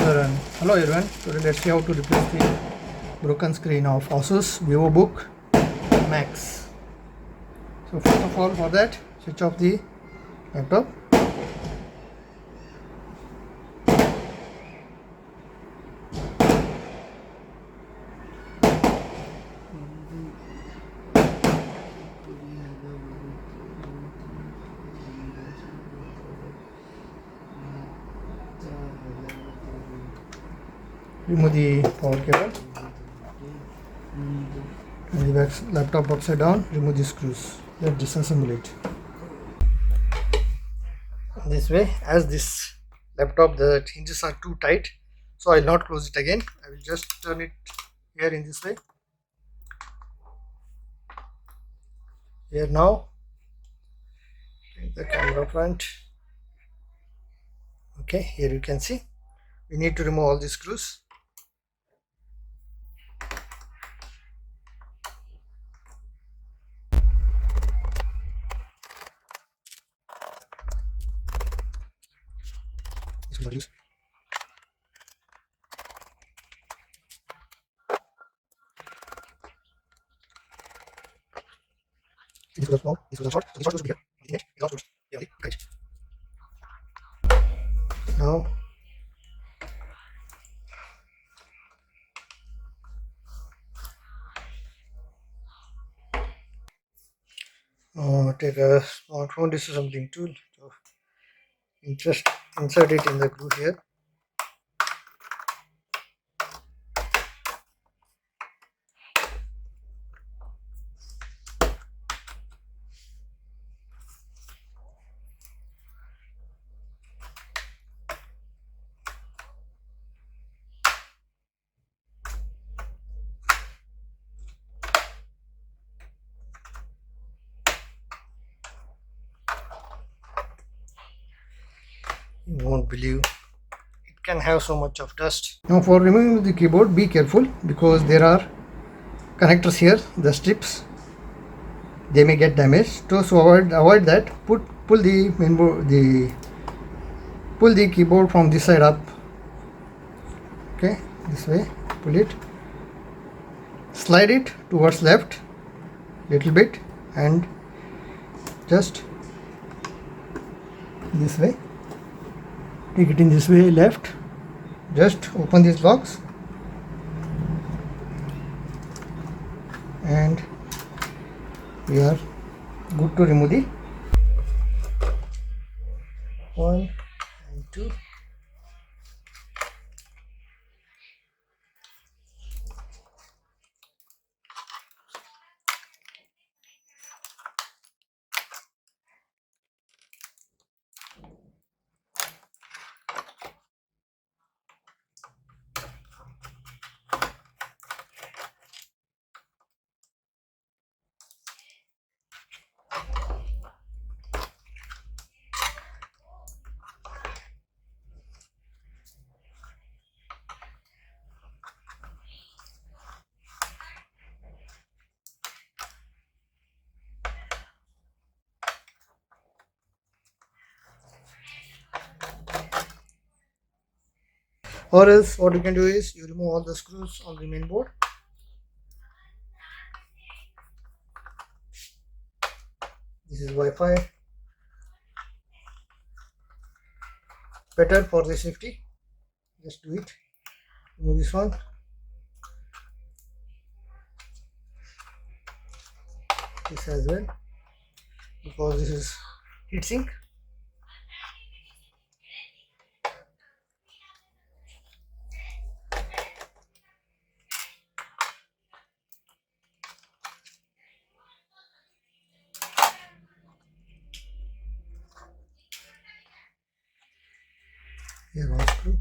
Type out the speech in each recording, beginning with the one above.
Hello everyone, today let's see how to replace the broken screen of ASUS VivoBook Max. So first of all, for that, switch off the laptop. Remove the power cable. Turn the laptop upside down. Remove the screws. Let's disassemble it. This way, as this laptop, the hinges are too tight, so I will not close it again. I will just turn it here in this way. Here now, take the camera front. Okay, here you can see we need to remove all the screws. This is small, this is short, so the short goes here. It is also yeah, right. Now take a smartphone disassembling tool to insert it in the glue here. You won't believe it can have so much of dust. Now for removing the keyboard, be careful because there are connectors here, the strips, they may get damaged. So avoid that. Pull the mainboard, pull the keyboard from this side up. Okay, this way, pull it, slide it towards left little bit and just this way, take it in this way left, just open these locks and we are good to remove the 1 and 2. Or else what you can do is you remove all the screws on the main board. This is Wi-Fi, better for the safety. Just do it. Remove this one. This as well, because this is heatsink. Here one screw.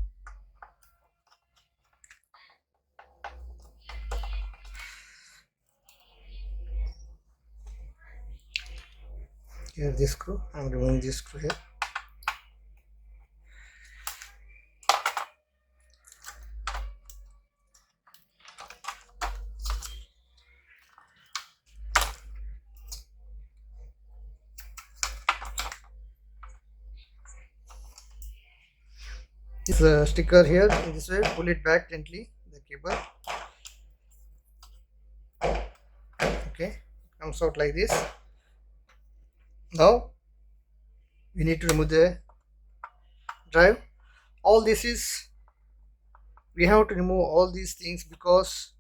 Here this screw. I am removing this screw here. this sticker here in this way. Pull it back gently, the cable. Okay, comes out like this. Now we need to remove the drive. All this is, we have to remove all these things because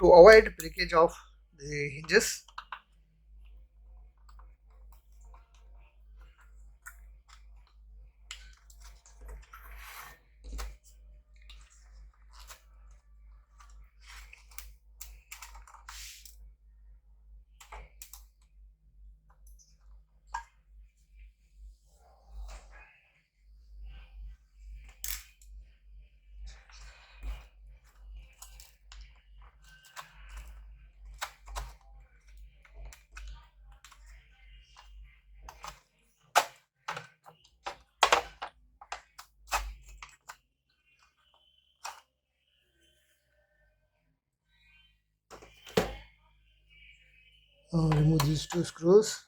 to avoid breakage of the hinges. Remove these two screws.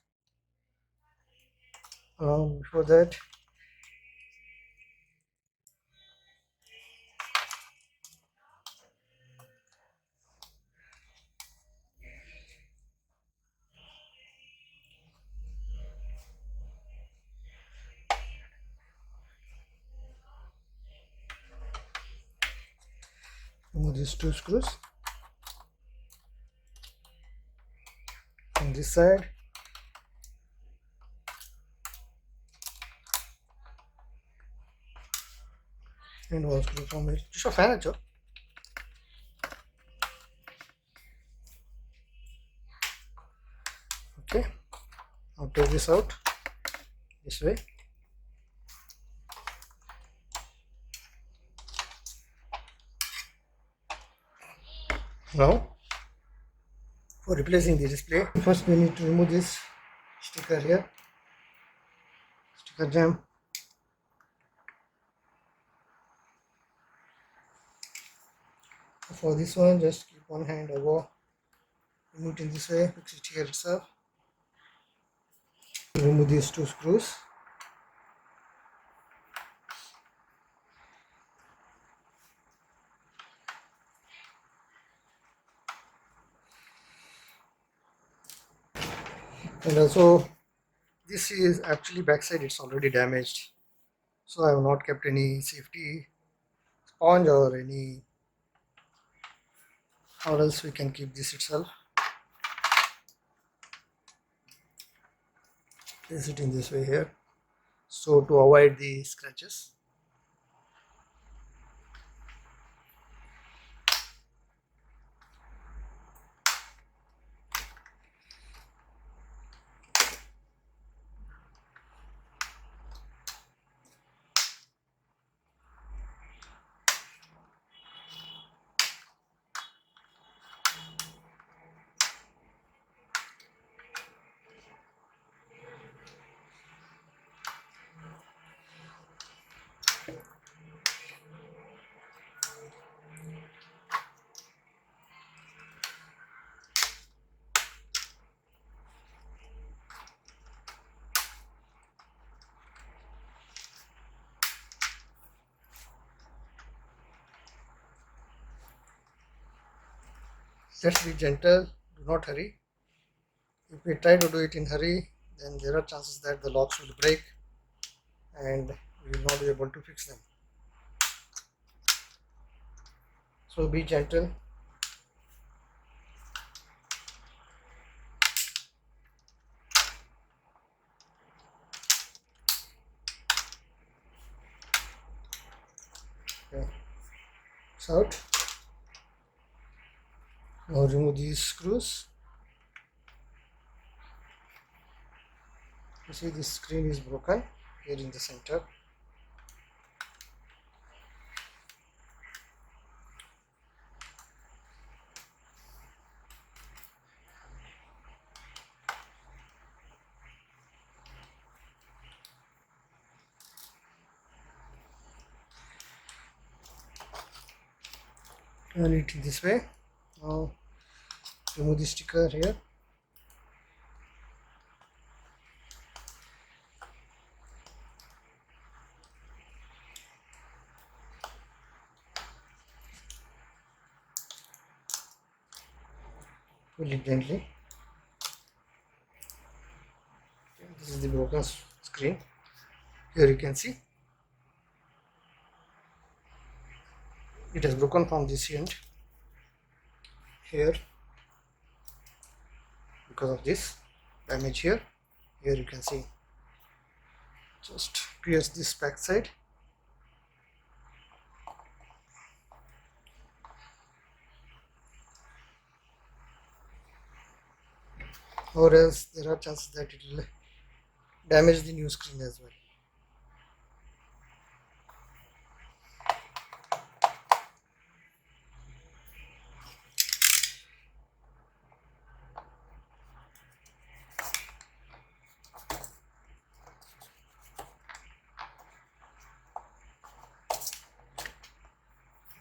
Before that, remove these two screws on this side. And one screw from here. Just a fan, okay. Now take this out this way. Now for replacing the display, first we need to remove this sticker here, sticker jam. For this one, just keep one hand above, remove it in this way, fix it here itself. Remove these two screws. And also this is actually backside, it's already damaged, so I have not kept any safety sponge or any, or else we can keep this itself. Place it in this way here, so to avoid the scratches. Let's be gentle, do not hurry. If we try to do it in hurry, then there are chances that the locks will break and we will not be able to fix them. So be gentle. Okay. It's out. Now remove these screws. You see this screen is broken here in the center. Turn it this way. Now remove the sticker here. pull it gently. Okay, this is the broken screen. Here you can see it has broken from this end here because of this damage here. Here you can see, just pierce this back side. Or else there are chances that it will damage the new screen as well.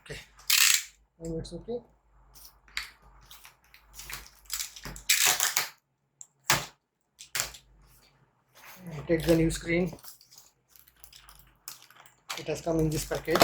Okay, now it's okay. Take the new screen. It has come in this package.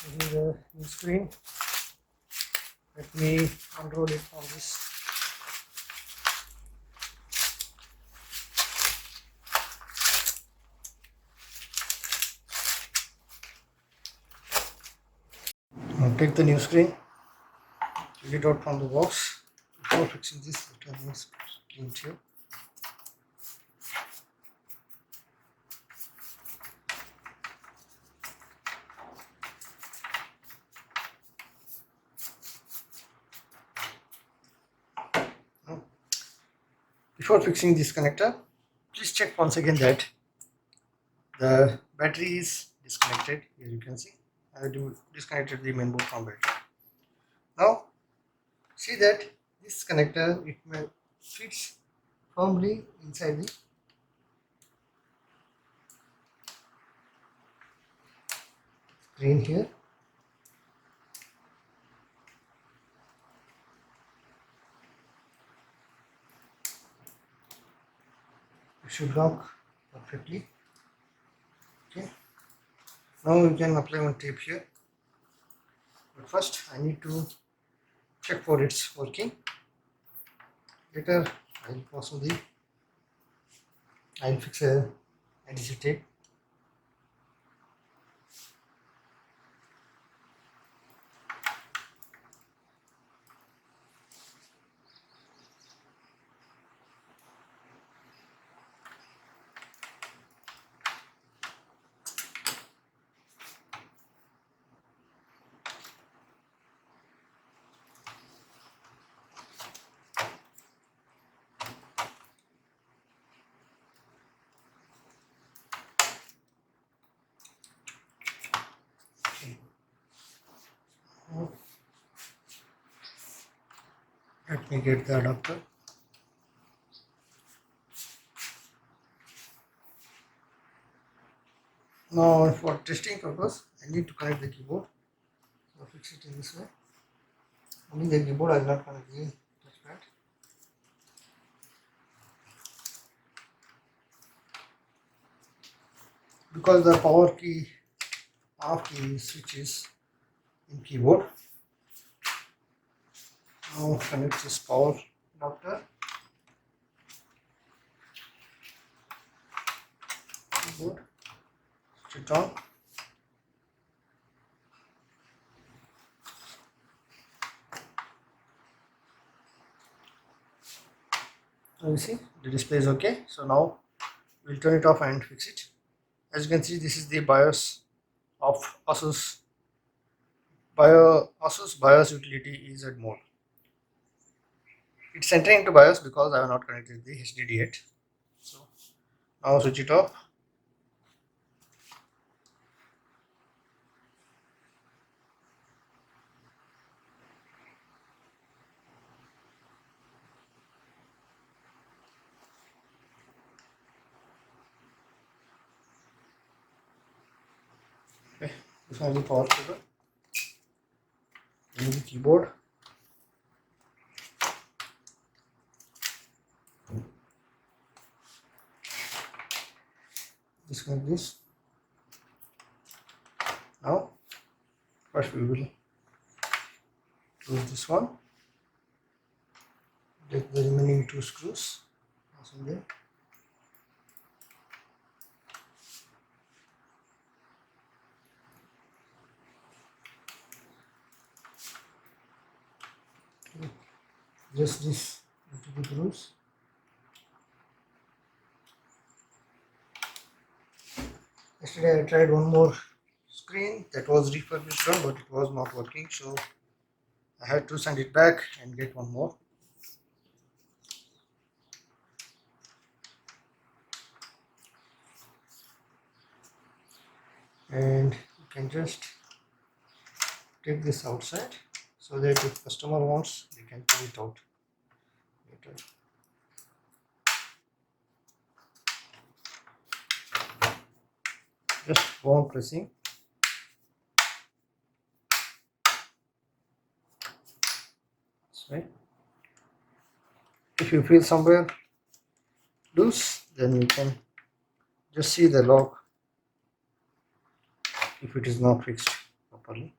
This is the new screen. Let me unroll it from this. Now take the new screen, take it out from the box. Before fixing this, let me clean it here. Before fixing this connector, please check once again that the battery is disconnected. Here you can see I have disconnected the main board from battery. Now see that this connector, it fits firmly inside the screen here. It should lock perfectly. Okay, now we can apply one tape here, but first I need to check for its working. Later I'll fix a adhesive tape. Let me get the adapter. Now for testing purpose, I need to connect the keyboard. So fix it in this way. Only the keyboard, I will not connect the touchpad. Because the power key of the switch is in keyboard. Now connect this power adapter. Keyboard. Switch it on. Now you see the display is okay. So now we'll turn it off and fix it. As you can see, this is the BIOS of ASUS. ASUS BIOS utility is at mode. It's entering into BIOS because I have not connected the HDD yet. So now switch it off. This one is the power cable. This is the keyboard. Disconnect this. Now, first we will close this one. Take the remaining two screws. Fasten them. Just this into the grooves. Yesterday I tried one more screen that was refurbished one, but it was not working, so I had to send it back and get one more. And you can just take this outside so that if customer wants, they can pull it out later. Just go on pressing. This way. If you feel somewhere loose, then you can just see the lock if it is not fixed properly.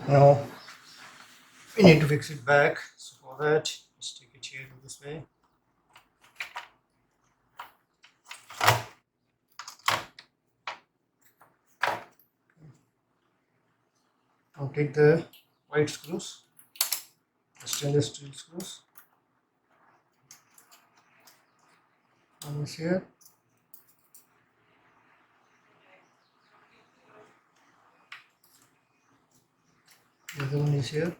Now we need to fix it back, so for that just take it here this way. Now take the white screws, the stainless steel screws. One is here. The other one is here.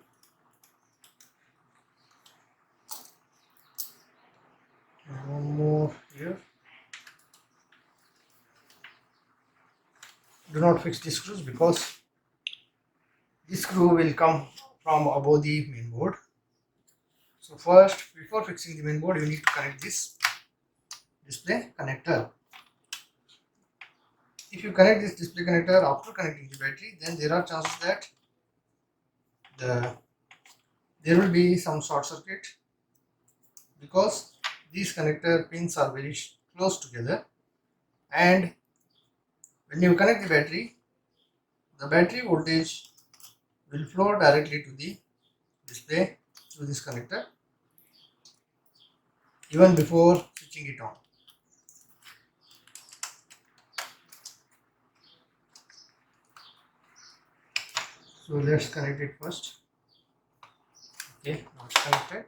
And one more here. Do not fix the screws because this screw will come from above the main board. So first, before fixing the main board, you need to connect this display connector. If you connect this display connector after connecting the battery, then there are chances that there will be some short circuit because these connector pins are very close together, and when you connect the battery voltage will flow directly to the display through this connector even before switching it on. So let's connect it first. Okay, now it's connected.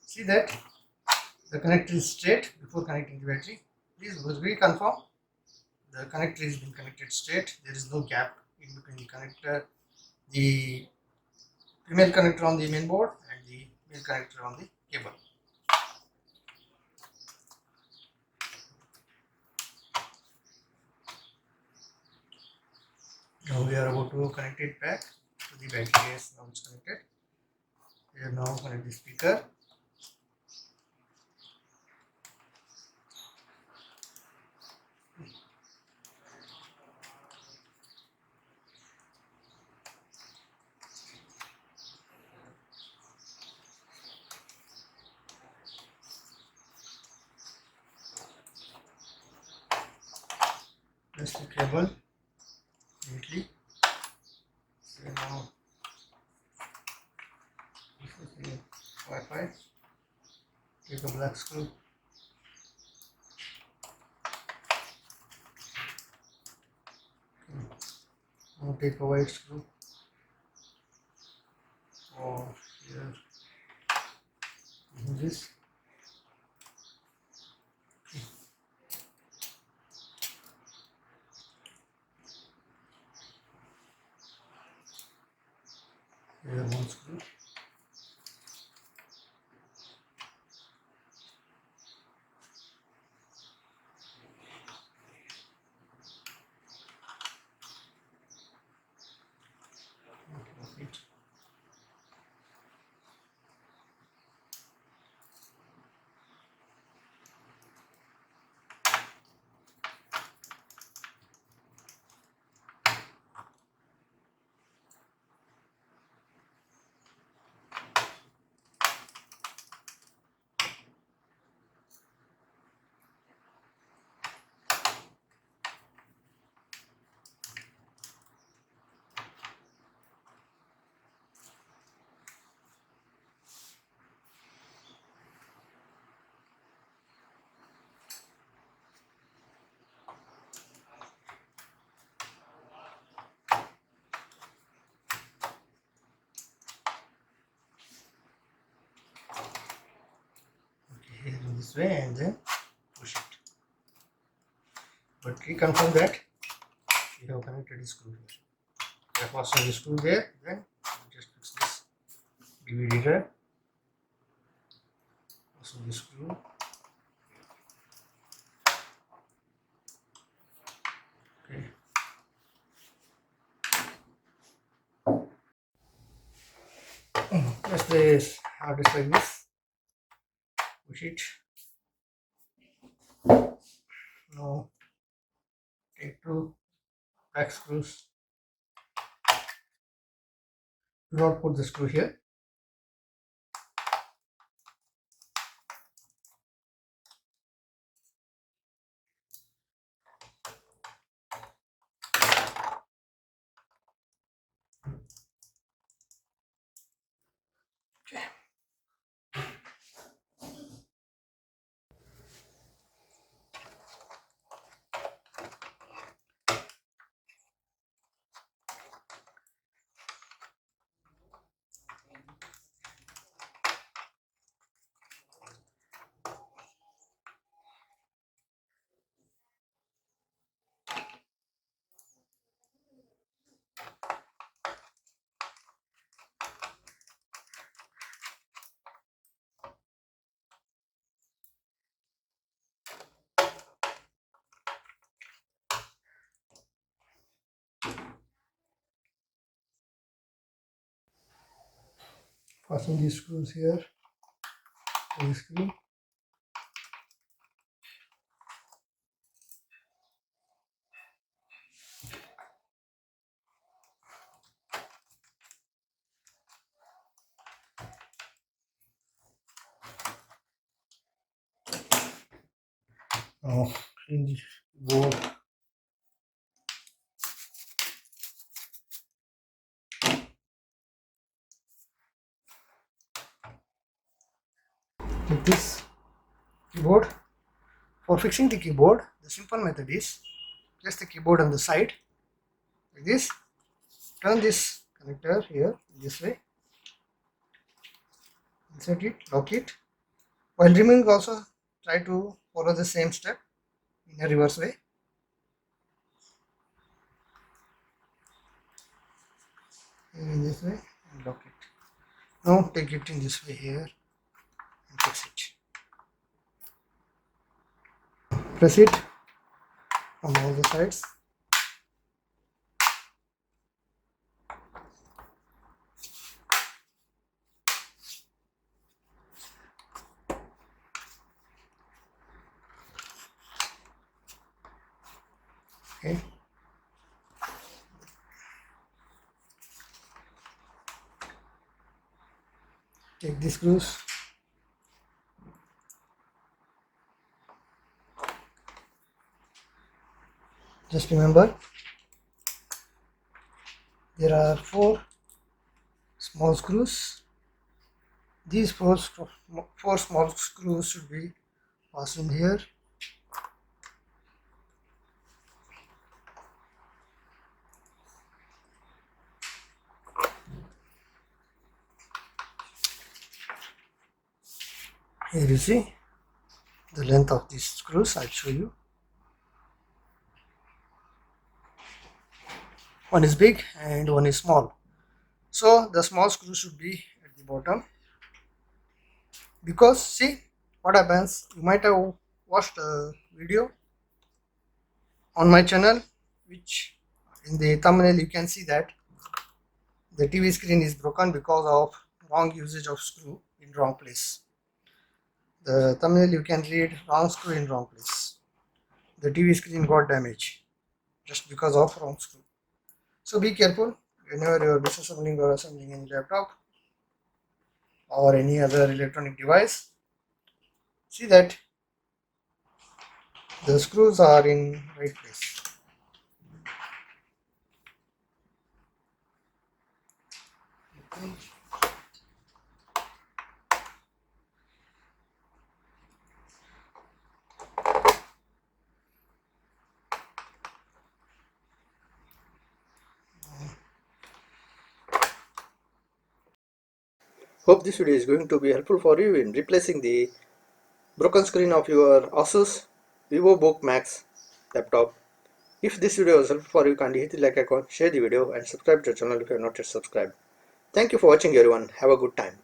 See that the connector is straight before connecting the battery. Please reconfirm the connector is been connected straight. There is no gap in between the connector, the female connector on the main board and the male connector on the cable. Now we are about to connect it back to the battery. Yes, now it's connected. We are now connect the speaker. Press the cable neatly. So now this is the Wi-Fi. Take a black screw. Now take a white screw. or here this. Here one screw. Here in this way and then push it. But reconfirm that we have connected the screw here. I fasten the screw there, then just fix this DVD drive. Fasten the screw. Okay. Just this hard disk like this. Push it. Now take two back screws. Do not put the screw here. Okay. Fasten these screws here to the screen. Now in the board. Take this keyboard. For fixing the keyboard, the simple method is place the keyboard on the side like this. Turn this connector here this way. Insert it, lock it. While removing also try to follow the same step in a reverse way. In this way and lock it. Now take it in this way here and fix it. Press it on all the sides. Okay. Take these screws. Just remember, there are 4 small screws. These 4 small screws should be fastened here. Here you see the length of these screws. I'll show you. One is big and one is small. So the small screw should be at the bottom, because see what happens. You might have watched a video on my channel, which in the thumbnail you can see that the TV screen is broken because of wrong usage of screw in wrong place. The thumbnail you can read wrong screw in wrong place. The TV screen got damaged just because of wrong screw. So be careful whenever you are disassembling or assembling any laptop or any other electronic device. See that the screws are in right place. Hope this video is going to be helpful for you in replacing the broken screen of your ASUS VivoBook Max laptop. If this video was helpful for you, kindly hit the like icon, share the video and subscribe to the channel if you have not yet subscribed. Thank you for watching everyone. Have a good time.